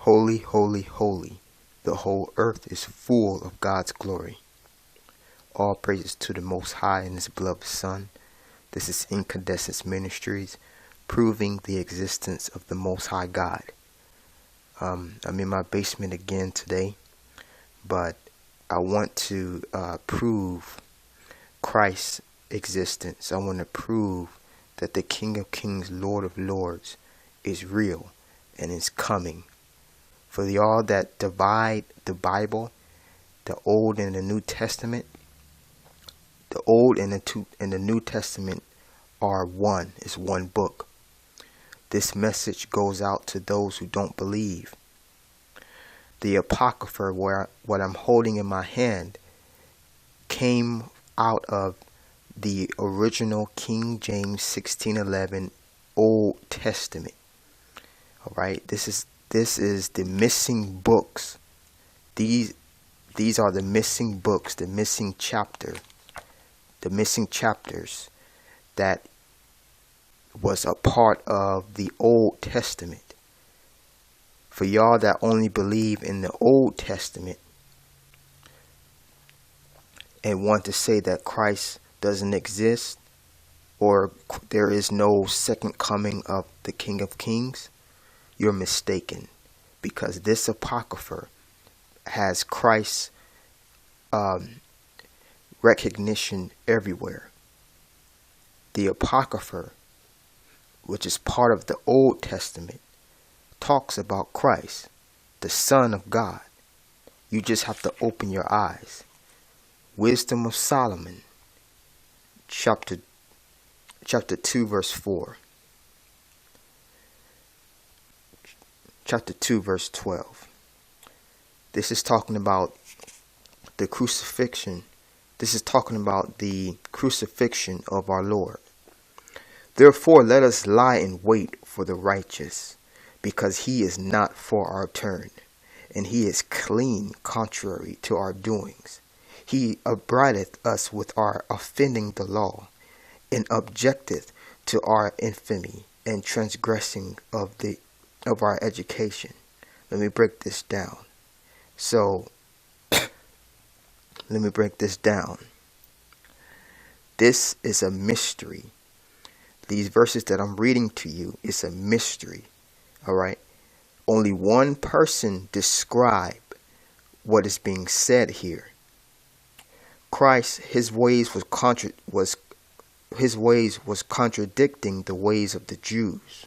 Holy, holy, holy, the whole earth is full of God's glory. All praises to the Most High and His beloved Son. This is Incandescence Ministries, proving the existence of the Most High God. I'm in my basement again today, but I want to prove Christ's existence. I want to prove that the King of Kings, Lord of Lords is real and is coming. For y'all that divide the Bible, the Old and the New Testament, the Old and the New Testament are one. It's one book. This message goes out to those who don't believe. The Apocrypha, what I'm holding in my hand, came out of the original King James 1611 Old Testament. All right, this is the missing books. These are the missing books, the missing chapters that was a part of the Old Testament. For y'all that only believe in the Old Testament and want to say that Christ doesn't exist or there is no second coming of the King of Kings, you're mistaken, because this Apocrypha has Christ's recognition everywhere. The Apocrypha, which is part of the Old Testament, talks about Christ, the Son of God. You just have to open your eyes. Wisdom of Solomon, chapter 2, verse 4. Chapter 2, verse 12. This is talking about the crucifixion. This is talking about the crucifixion of our Lord. Therefore, let us lie in wait for the righteous, because he is not for our turn, and he is clean contrary to our doings. He upbraideth us with our offending the law, and objecteth to our infamy and transgressing of our education. Let me break this down. So, let me break this down. This is a mystery. These verses that I'm reading to you is a mystery. All right. Only one person described what is being said here. Christ, his ways was contradicting the ways of the Jews.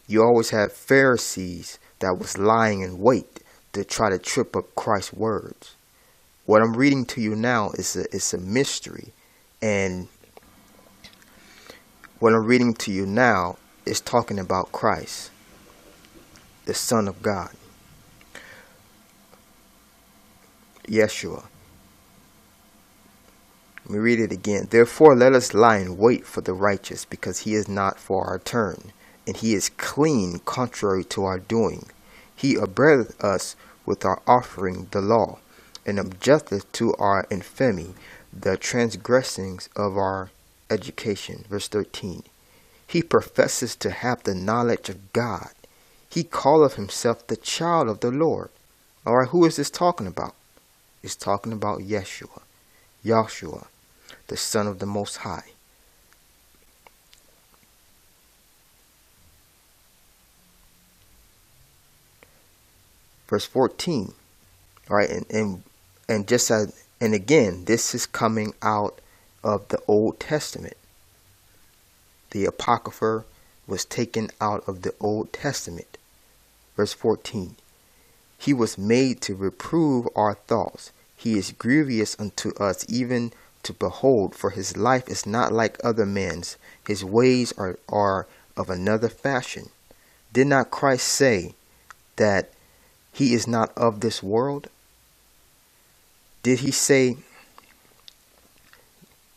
You always have Pharisees that was lying in wait to try to trip up Christ's words. What I'm reading to you now is a mystery, and what I'm reading to you now is talking about Christ, the Son of God, Yeshua. Let me read it again. Therefore, let us lie in wait for the righteous, because he is not for our turn, and he is clean contrary to our doing. He upbraideth us with our offering the law, and objecteth to our infamy the transgressings of our education. Verse 13. He professes to have the knowledge of God. He calleth himself the child of the Lord. All right, who is this talking about? It's talking about Yeshua, the Son of the Most High. Verse 14. All right, and again, this is coming out of the Old Testament. The Apocrypha was taken out of the Old Testament. Verse 14. He was made to reprove our thoughts. He is grievous unto us even to behold, for his life is not like other men's. His ways are of another fashion. Did not Christ say that he is not of this world? Did he say?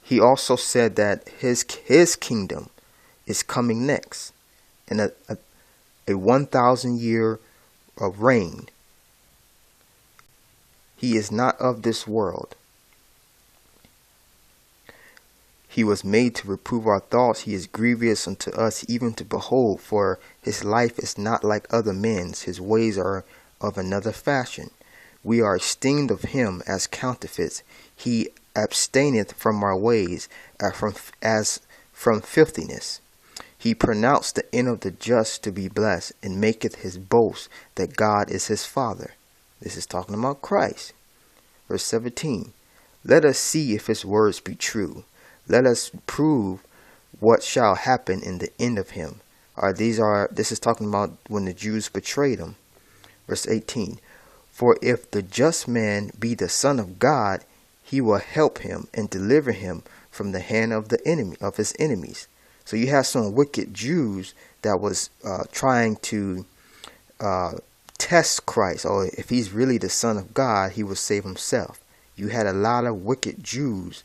He also said that his kingdom is coming next, in a 1,000 year reign. He is not of this world. He was made to reprove our thoughts. He is grievous unto us, even to behold. For his life is not like other men's. His ways are of another fashion. We are esteemed of him as counterfeits. He abstaineth from our ways, as from filthiness. He pronounced the end of the just to be blessed, and maketh his boast that God is his Father. This is talking about Christ. Verse 17. Let us see if his words be true. Let us prove what shall happen in the end of him. This is talking about when the Jews betrayed him. Verse 18. For if the just man be the Son of God, he will help him and deliver him from the hand of his enemies. So you have some wicked Jews that was trying to test Christ, or if he's really the Son of God, he will save himself. You had a lot of wicked Jews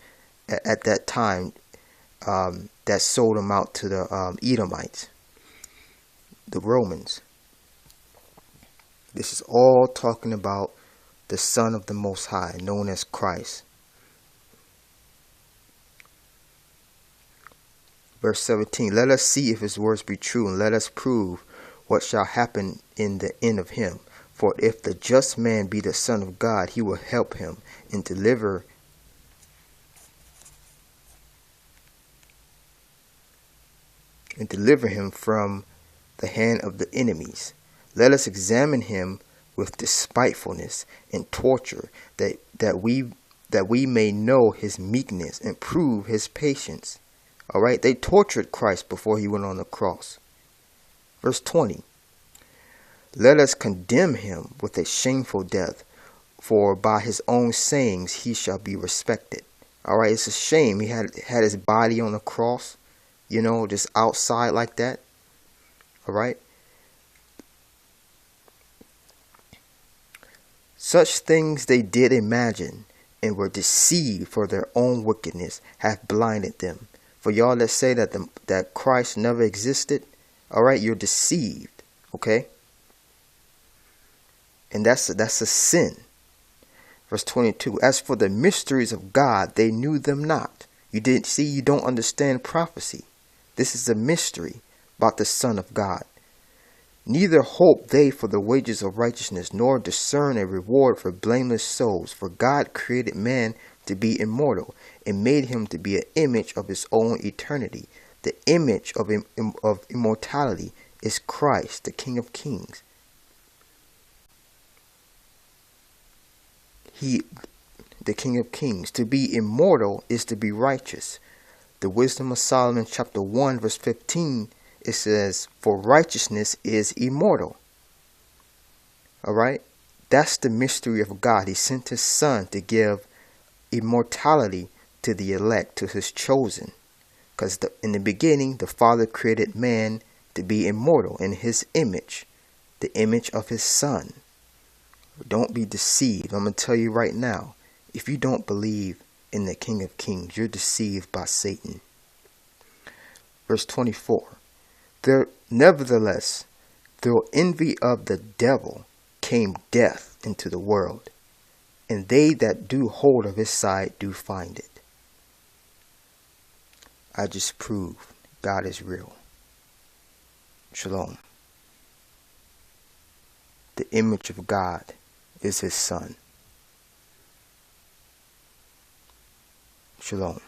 at that time that sold him out to the Edomites, the Romans. This is all talking about the Son of the Most High, known as Christ. Verse 17, let us see if his words be true, and let us prove what shall happen in the end of him. For if the just man be the Son of God, he will help him and deliver him from the hand of the enemies. Let us examine him with despitefulness and torture, that we may know his meekness and prove his patience. All right, they tortured Christ before he went on the cross. Verse 20. Let us condemn him with a shameful death, for by his own sayings he shall be respected. All right, it's a shame he had his body on the cross, just outside like that. All right. Such things they did imagine, and were deceived, for their own wickedness hath blinded them. For y'all that say that Christ never existed, all right, you're deceived, okay? And that's a sin. Verse 22, as for the mysteries of God, they knew them not. You don't understand prophecy. This is a mystery about the Son of God. Neither hope they for the wages of righteousness, nor discern a reward for blameless souls. For God created man to be immortal, and made him to be an image of his own eternity. The image of immortality is Christ, the King of Kings. The King of Kings. To be immortal is to be righteous. The Wisdom of Solomon, chapter 1, verse 15, it says, for righteousness is immortal. All right? That's the mystery of God. He sent his Son to give immortality to the elect, to his chosen. Because in the beginning, the Father created man to be immortal in his image, the image of his Son. Don't be deceived. I'm going to tell you right now, if you don't believe in the King of Kings, you're deceived by Satan. Verse 24. Nevertheless, through envy of the devil came death into the world, and they that do hold of his side do find it. I just proved God is real. Shalom. The image of God is his Son. Shalom.